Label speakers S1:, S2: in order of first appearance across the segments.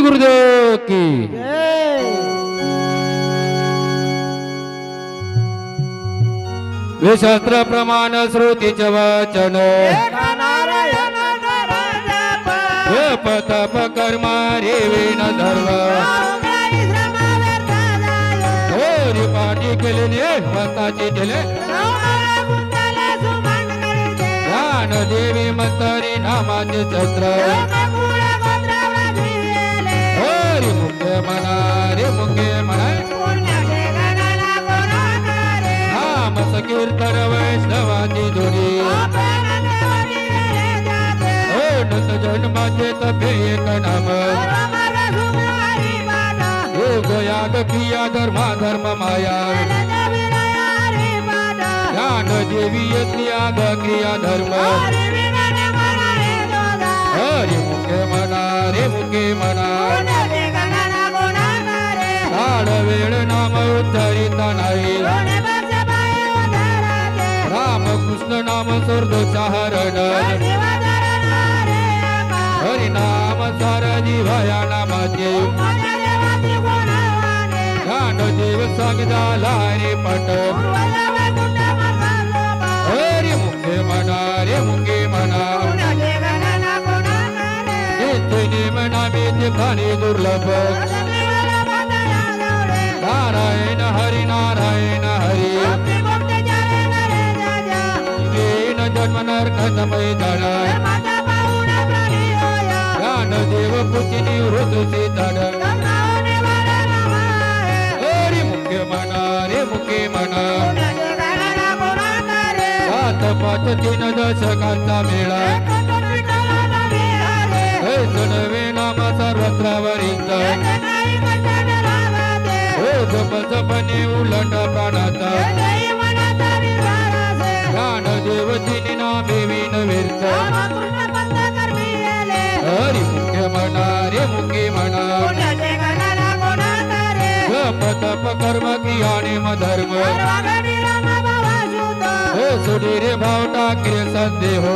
S1: गुरुदेव की शास्त्र प्रमाण श्रुतीचे वचन तप कर्म रे विण धर्म होरी पाठी केले स्वतःची दिले ज्ञान देवी मंतरी नामाचे छत्र होरी मुख्य म्हणा रे मुख्य म्हणा नाम संकीर्तन वैष्णवाची धुनी नंद जन्माचे तपे एक नाम योग याग क्रिया धर्मा धर्म माया ज्ञान देवी याग क्रिया धर्म हरि मुखे म्हणा रे मुखे म्हणा काळ वेळ नाम उच्चारिता नाही राम कृष्ण नाम स्वर्गचा हरण हरिनाम सार जीवाया नामाचे ज्ञान देव सांगितला रे पट हरि मुखे म्हणा रे मुखे म्हणा भानी दुर्लभ नारायण हरि नारायण हरि जन्म नरक मैदान ज्ञान देव पुचिनी ऋतुची धड हरि मुख्य म्हणा रे मुखे म्हणा सात पाच तीन दशकांचा मेळा नवे नाम सर्वत्र वरिष्ठ जप जपणे उलट प्राणाचा ज्ञान देवतीनी नामे विनविर्त हरि मुख्य म्हणा रे मुखे म्हणा जप तप कर्म क्रिया नेम धर्म हे सुधी रे भाव टाके संदेह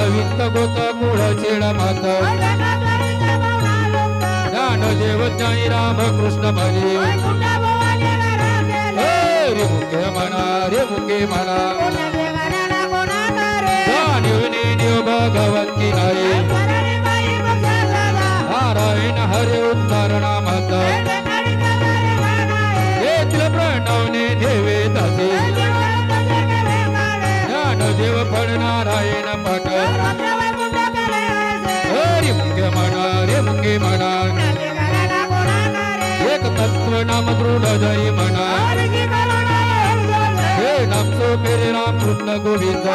S1: वित्त गोत कुळ चेड मात ज्ञान देव ज्ञानी राम कृष्ण म्हणे रे मुखे म्हणा रे मुखे म्हणा जाणीव भगवंती नाही नारायण हरे उत्तर नामात येथील प्रणवने देवे तसे ज्ञान देव फळ नारायण पट हरि मुखे म्हणा रे मुखे म्हणा एक तत्व नाम दृढ जरी म्हणा हे नाम सोपेरे राम कृष्ण गोविंद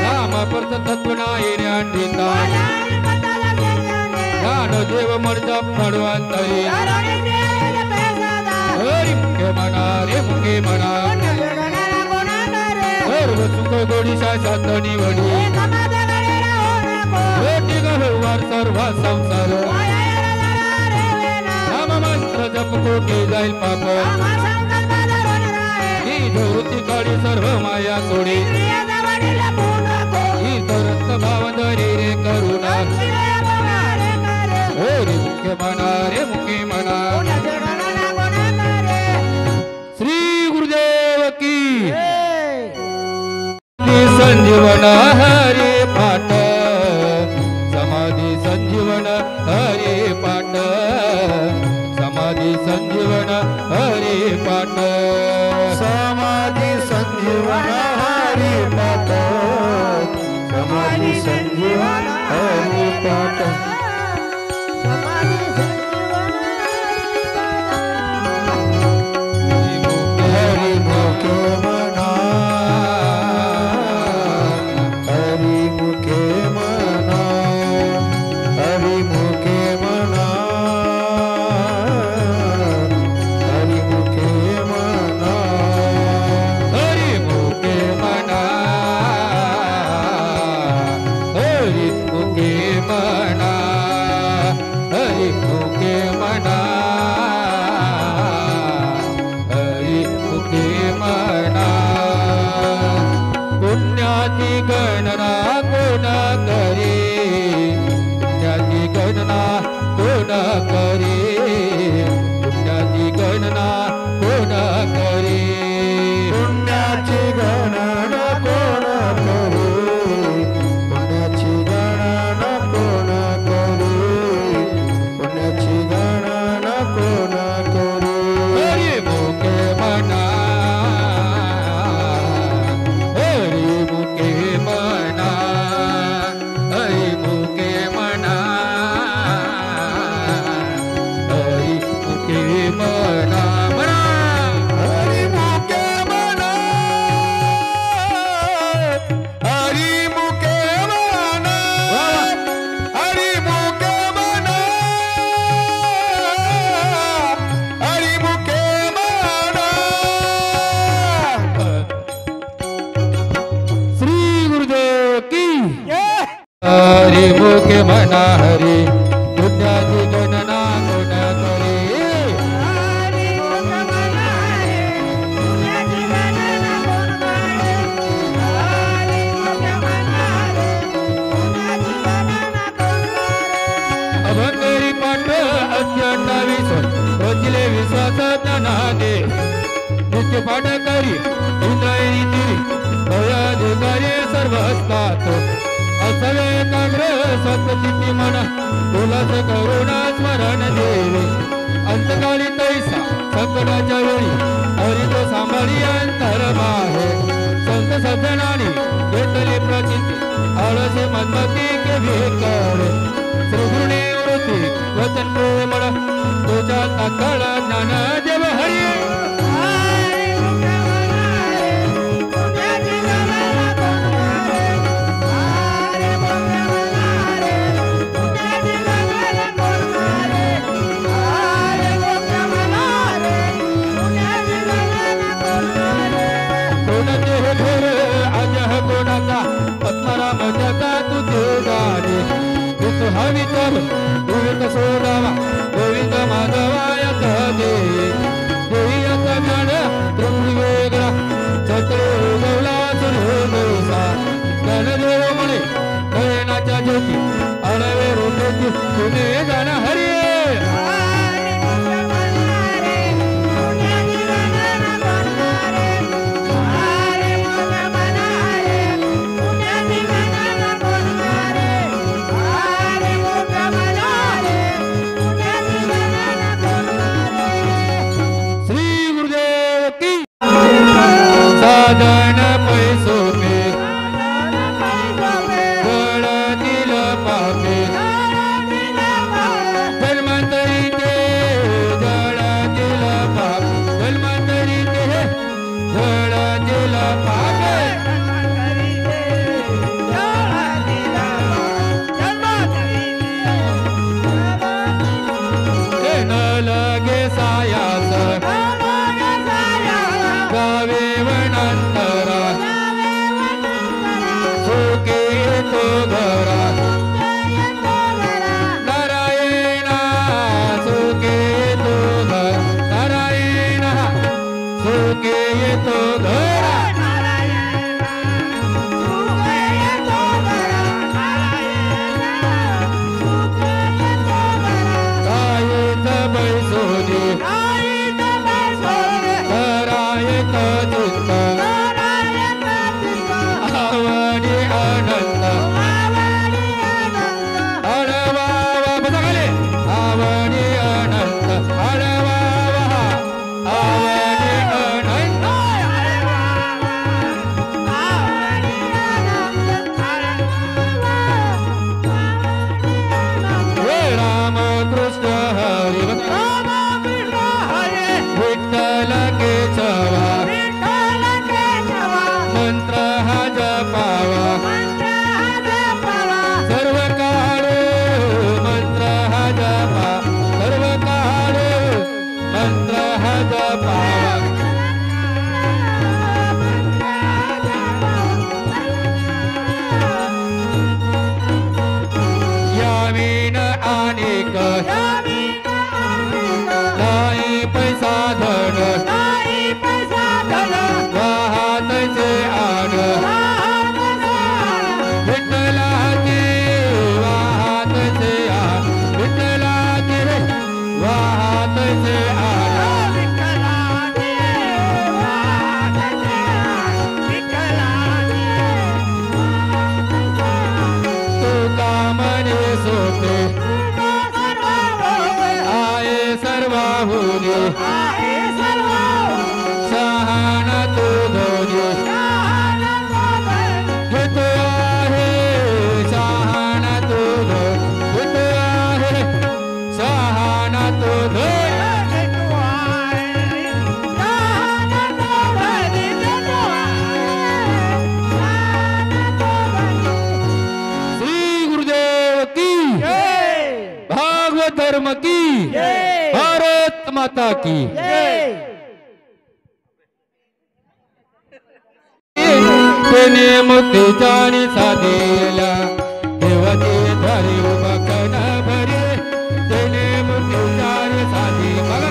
S1: नाम परत तत्व नाही रे अंडिता ज्ञान देव मर्जा पडवांतरी हरि मुखे म्हणा रे मुखे म्हणा सर्व सुख गोडीशा शांत निवडी व्यवहार सर्व संसार नाम मंत्र जप कोटी जाईल पाप ही धृती काढी सर्व माया तोडी ही तरत भाव धरी रे करुणा हरि मुखे म्हणा रे मुखे म्हणा श्री गुरुदेव की संजीवन हरि पाठ समाधि संजीवन हरि पाठ समाधि संजीवन हरि पाठ
S2: समाधि संजीवन हरि पाठ समाधि संजीवन हरि पाठ हरि मुखे मना हरि मुखे मना हरि मुखे मना हरि मुखे मना
S1: हरि मुखे म्हणा हरि मुखे म्हणा हरि मुखे म्हणा हरि मुखे म्हणा पुण्याची गणना कोण करी गणना कोण करे पुण्याची गणना कोण करे
S2: पुण्याची गणना कोण करे पुण्याची गणना कोण करे पुण्याची गणना कोण करे
S1: हरी मुके मना हरी मुके मना हरी मुके मना हरी मुके मना मना
S2: हरी मुके मना हरी मुके मना हरी मुके मना हरी मुके मना
S1: श्री गुरुदेव की हरी मुके मना हरी पुण्याची गणना कोण करे अभंगरी पाठ अठ्ठावीस रचिले विश्वास ज्ञानादे नित्य पाठ करी इंद्रायणी तिरी भयाधिकारी सर्व असतात असवे एकाग्र सत्चित्ती मना तुलाच करुणा स्मरण देवे अंतकाळी तैसा संकटाच्या वेळी हरी तो सांभाळी अंतर माहे संत सज्जनानी घेतली प्रचिती आळसे मनमती के भेकर श्रीगुणे वृत्ती वचन प्रेमळ तुझ्या तात्काळ ज्ञान देव हरी कोणाचे हे घोर अजह कोणाचा पद्मराम जगा तुझे गाणे तू हा विचार विवेक सोडावा गोविंद माधवाय दे देवी आता ज्ञान त्रिपुरी वेगळा छत्र उगवला सुरू दिवसा ज्ञानदेव म्हणे नयनाच्या ज्योती अनवे रोटेची तुने जाण हरी साधन पैसो पे गळतील पापे जन्मांतरी ते जळतील पाप जन्मांतरी ते जळतील पापे न लगे सायास गावे वनांतरा सुखे तो घरा नारायणा सुखे तो घर नारायणा सुखे तो घरा कायेत बैसोनी करायत चित्त आवडी आनंद अडवावा बघाले आवडी आनंद अडवावा आवडी आनंद हे राम कृष्ण हरी विठ्ठल केशवा मंत्र हा जपावा माहुली शहाणा तो धनी घेतो आहे शहाणा तो धनी घेतो आहे शहाणा तो धनी धर्म की भारत माता की तेने मुक्तीचारी साधेला देवाचे धारे उभा कणा भरे तेने मुक्तीचारी साधी बघा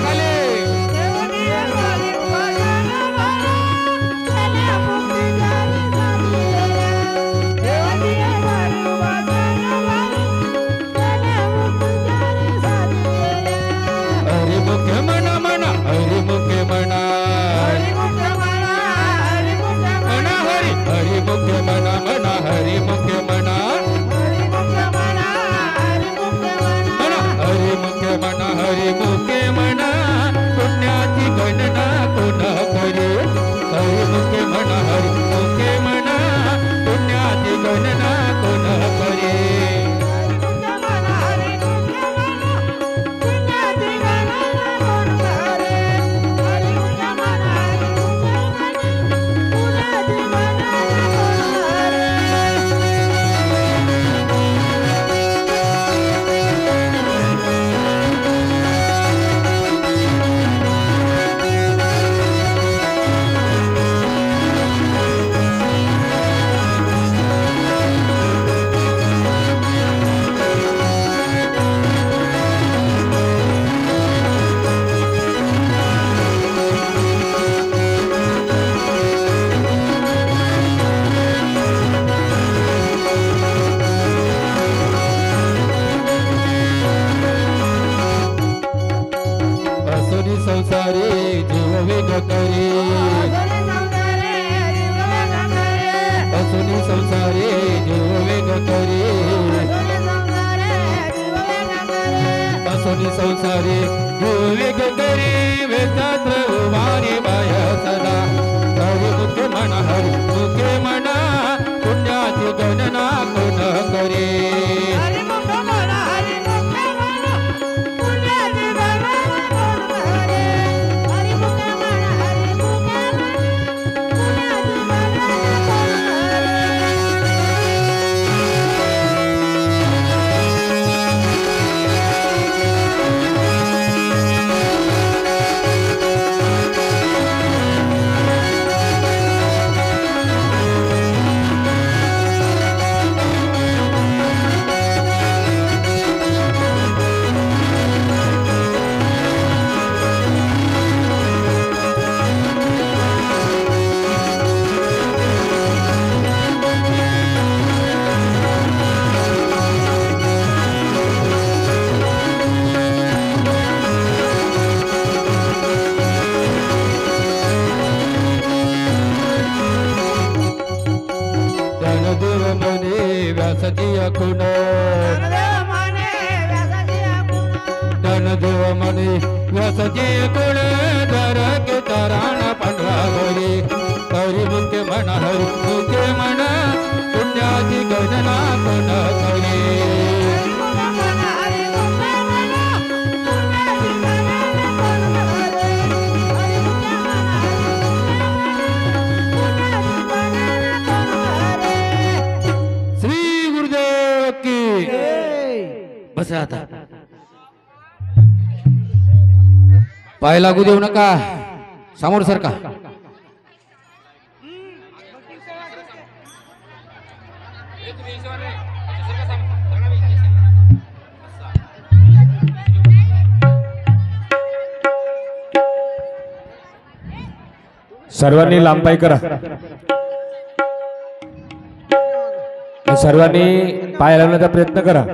S1: खाली संसारे जीव वेग करे असुनी संसारे जीव वेग करे असुनी संसारे जीव वेग करे वेदात्र उभारी बाय सदा हरि मुखे म्हणा हरि मुखे म्हणा पुण्याची गणना कोण करे धनदेव मने व्यासजी गुण धरक ताराण पंढरावरी हरी मुखे म्हणा हरी मुखे म्हणा पुण्याची गणना कोण करे बस आता पाय लागू देऊ नका समोर सरका
S3: सर्वांनी लांब पाय करा सर्वांनी पाय लावण्याचा प्रयत्न करा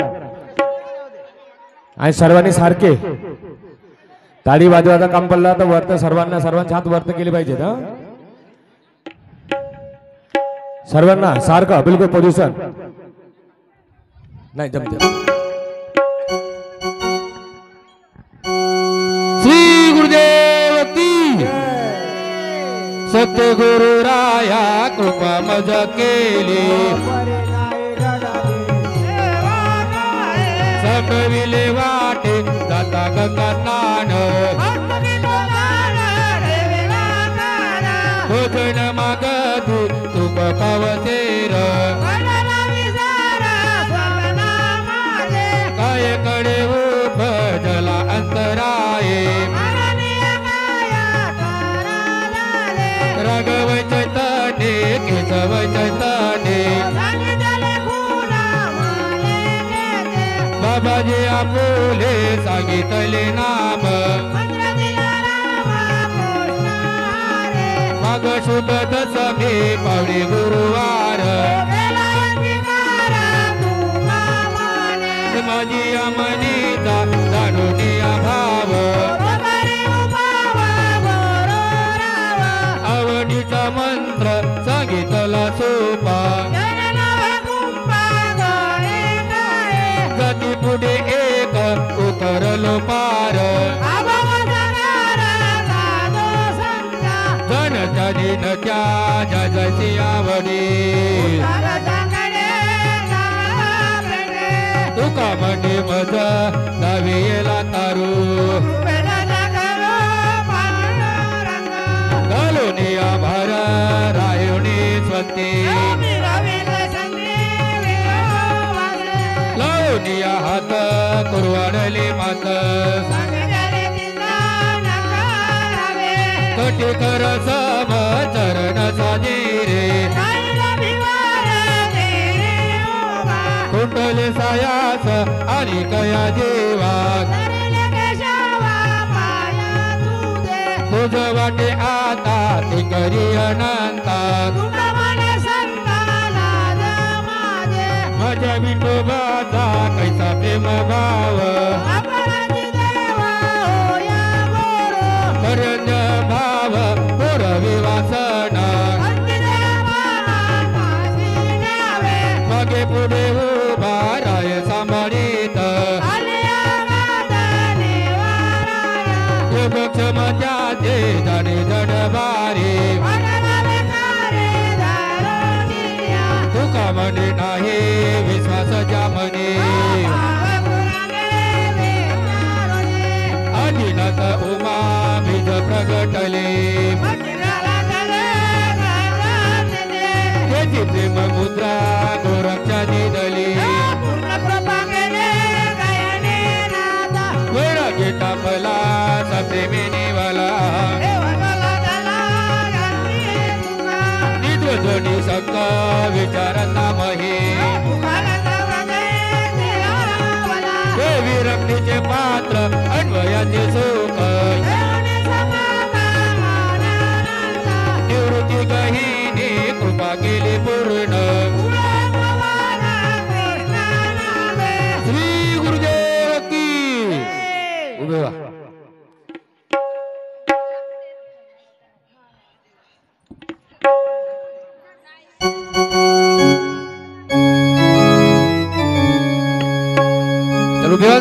S3: आणि सर्वांनी सारखे ताडी वाजवायचं काम पडलं तर वर्त सर्वांच्या हात वर्त केले पाहिजेत हा सर्वांना सारखं बिलकुल पोझिशन नाही जमते
S1: श्री सत्यगुरु राया कृपा मज केली संभविले वाटे जाता गंगा स्नान भोजन मागधी तुप पावतेर काय कडे उपजला अंतराये राघव चैतन्य केशव चैतन्य बाबाजी आपुले सांगितले नाम मग शुभ दशमी पावली गुरुवार माझी मनीचा जाणूनिया भाव आवडीचा मंत्र सांगितला सोपा गती पुढे एक उतरलो पार जनच्या दिनच्या जजची आवडी तुका म्हणे मज दवियेला तारू घालूनिया भार रायुनी स्वती लावूनिया हात कुरवाडली मात कटी कर सम चरण साजिरे कुंडले सायास आणि कया जेवा तुझ वाटे आता ते करी अनंता माझ्या विठोबाचा कैसा प्रेम भाव परंज भाव पुरवी वासना मागे पुढे उभा राय सांभाळीत क्षमत्याचे जाणे जडबारी तुका म्हणे नाही विश्वासाच्या म्हणे आदिनाथ उमा बीज प्रगटले त्याची प्रेम मुद्रा गोरक्षा दिदली वैराग्य टापला सप्रेमीने वाला निद्रजोनी सक विचारता मही विरक्तीचे पात्र अन्वयाचे सुख निवृत्ती गहिनी कृपा केली पूर्ण श्री गुरुदेव की उभे व्हा.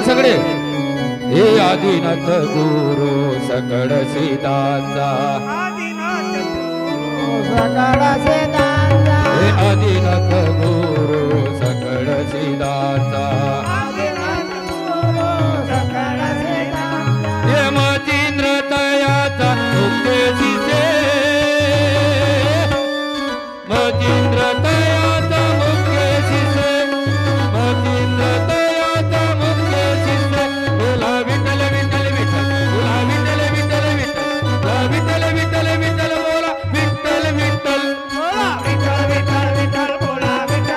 S1: सगळे हे आदिनाथ गुरु सकळ सीताचा हे आदिनाथ गुरु सकळ सीताचा हे मतींद्र तयाचा मुक्तेशी से मतींद्र तयाचा मुक्तेशी से मतींद्र तयाचा मुक्तेशी से बोला विठ्ठल विठ्ठल विठ्ठल बोला विठ्ठल विठ्ठल विठ्ठल विठ्ठल विठ्ठल विठ्ठल बोला विठ्ठल विठ्ठल बोला विठ्ठल विठ्ठल विठ्ठल बोला विठ्ठल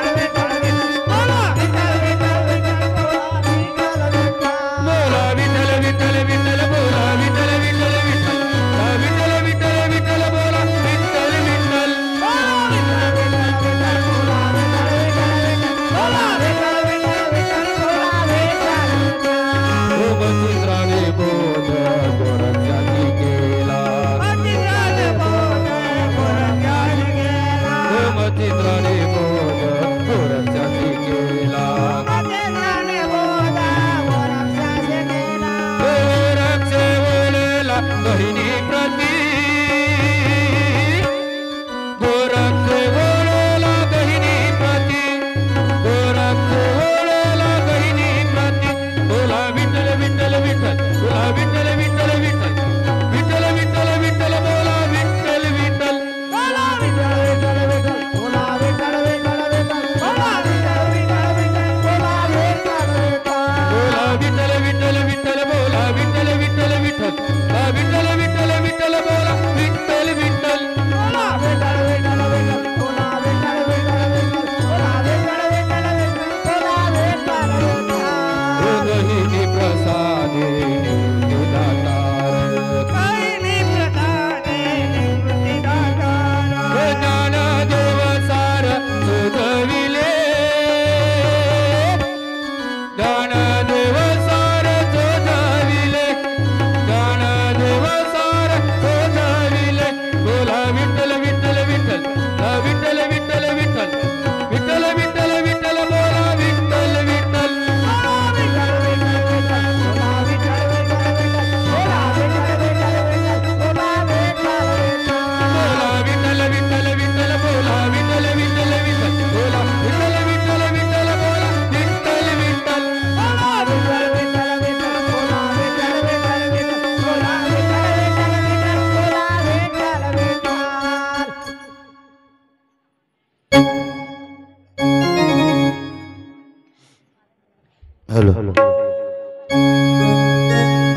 S2: हॅलो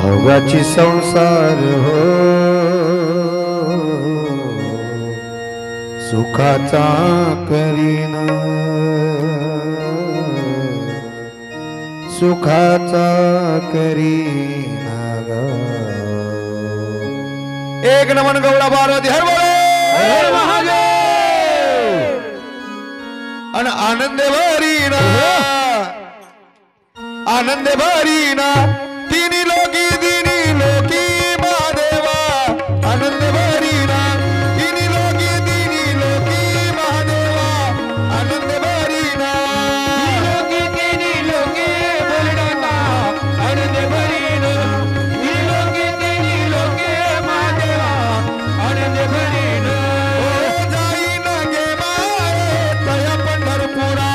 S2: अवघाची संसार हो सुखाचा करीना सुखाचा करीना ग एक नमन गौडा पार्वती हर बोले अन आनंद भरीना आनंद भरीना तिनी लोकी महादेवा आनंद भरीना तिनी लोकी महादेवा आनंद भरीना
S1: तिनी लोकी बोलडाता आनंद भरीना तिनी लोकी महादेवा आनंद भरीना
S2: जाईन गे माये तया पंढरपुरा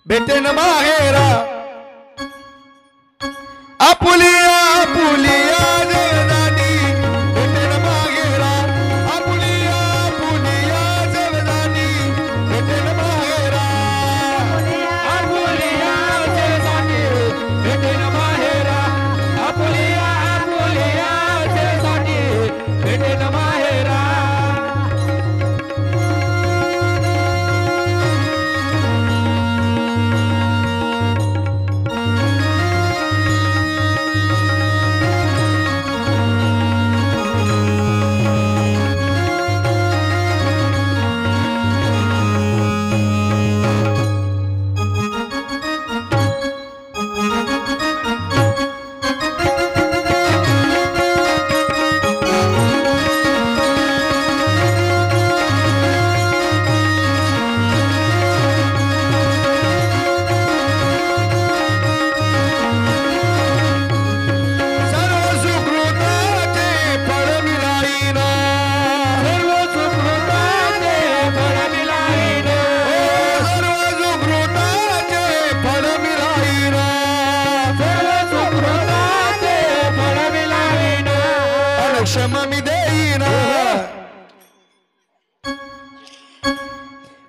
S2: भेटेन माहेरा आपुलिया आपुलिया जगदानी भेटेन माहेरा आपुलिया आपुलिया जगदानी भेटेन माहेरा
S1: आपुलिया जगदानी भेटेन माहेरा आपुलिया आपुलिया जगदानी भेटेन माहेरा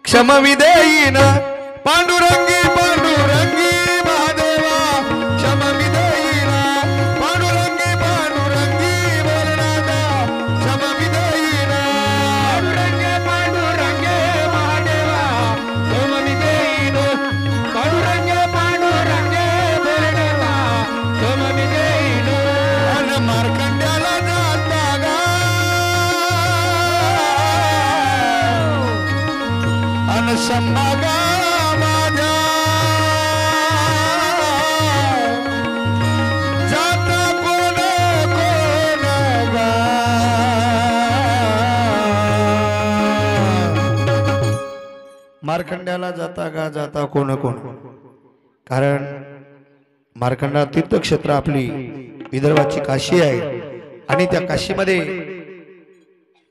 S2: क्षम विदेयीना पांडुरंगी पांडुरंगी महादेवा क्षम विदेयीना पांडुरंगी पांडुरंगी बोलनादा क्षम विदेयीना
S1: पांडुरंगे महादेवा क्षम विदेयीना पांडुरंगे बोलनादा क्षम विदेयीना
S2: अन मार्कंड्याला जाता गा अन संभागा माझ्या जाता कोण कोण गा मार्कंड्याला जाता कोण कोण कारण मार्कंडा तीर्थक्षेत्र आपली विदर्भाची काशी आहे आणि त्या काशीमध्ये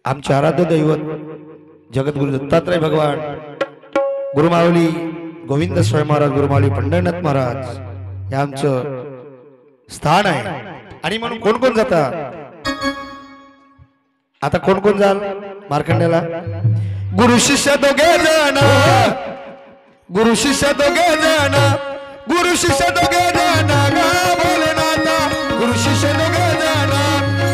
S2: आमचे आराध्य दैवत जगद्गुरु दत्तात्रय भगवान गुरुमाऊली गोविंद स्वामी महाराज गुरुमाऊली पंढरनाथ महाराज हे आमचं स्थान आहे आणि म्हणून कोण कोण जातात आता कोण कोण जाल मार्कंड्याला गुरु शिष्य दोघे जण गुरु शिष्य दोघे जण गुरु शिष्य दोघे जण गा भोलेनाथा गुरु शिष्य दोघे जण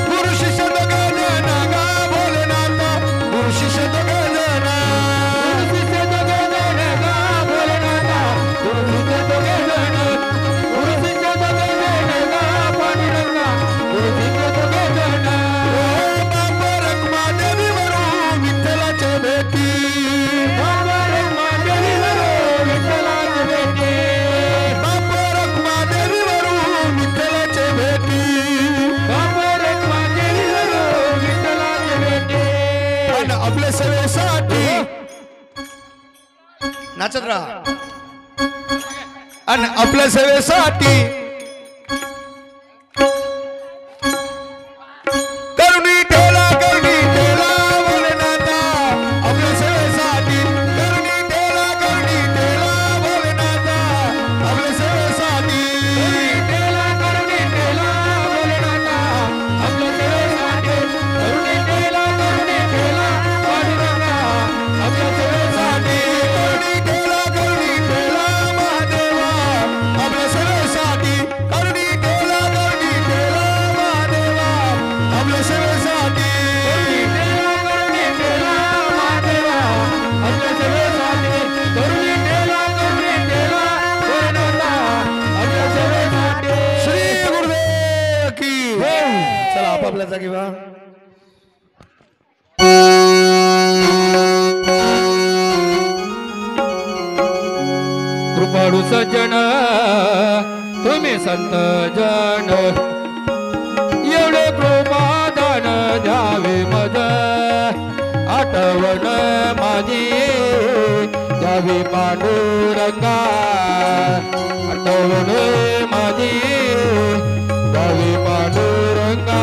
S2: गुरु शिष्य दोघे जण गा भोलेनाथा गुरु शिष्य दोघे जण आपल्या सेवेसाठी नाचत राहा आणि आपल्या सेवेसाठी करुणी ठेला भोलेनाथा आपल्या सेवेसाठी करुणी ठेला भोलेनाथा आपल्या आपापल्या जागी व्हा.
S1: कृपाळू सज्जन तुम्ही संत जन एवढे कृपादान द्यावे मज आठवण माझी द्यावी पांडुरंगा आठवण माझी द्यावी पांडुरंगा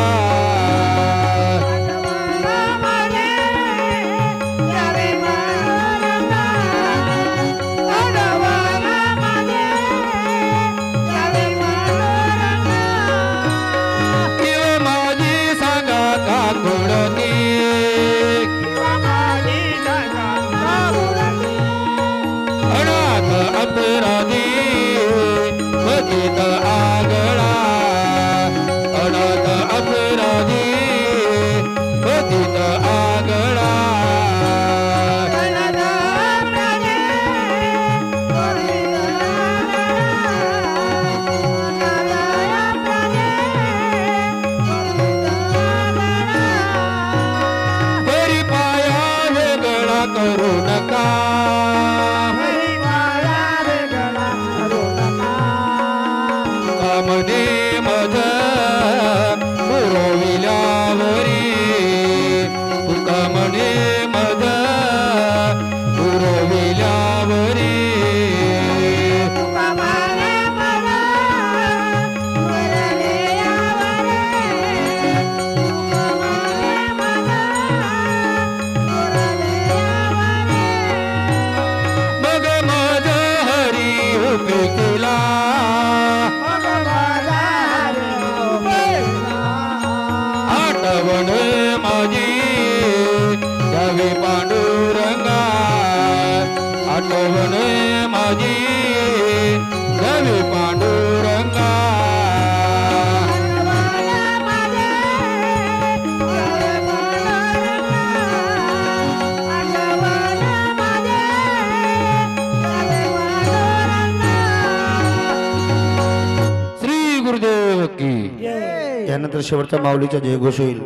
S2: त्यानंतर शेवटच्या माऊलीचा जयघोष होईल.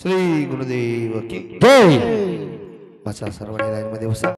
S2: श्री गुरुदेव की जय. बसा सर्वांनी लाईन मध्ये बसा.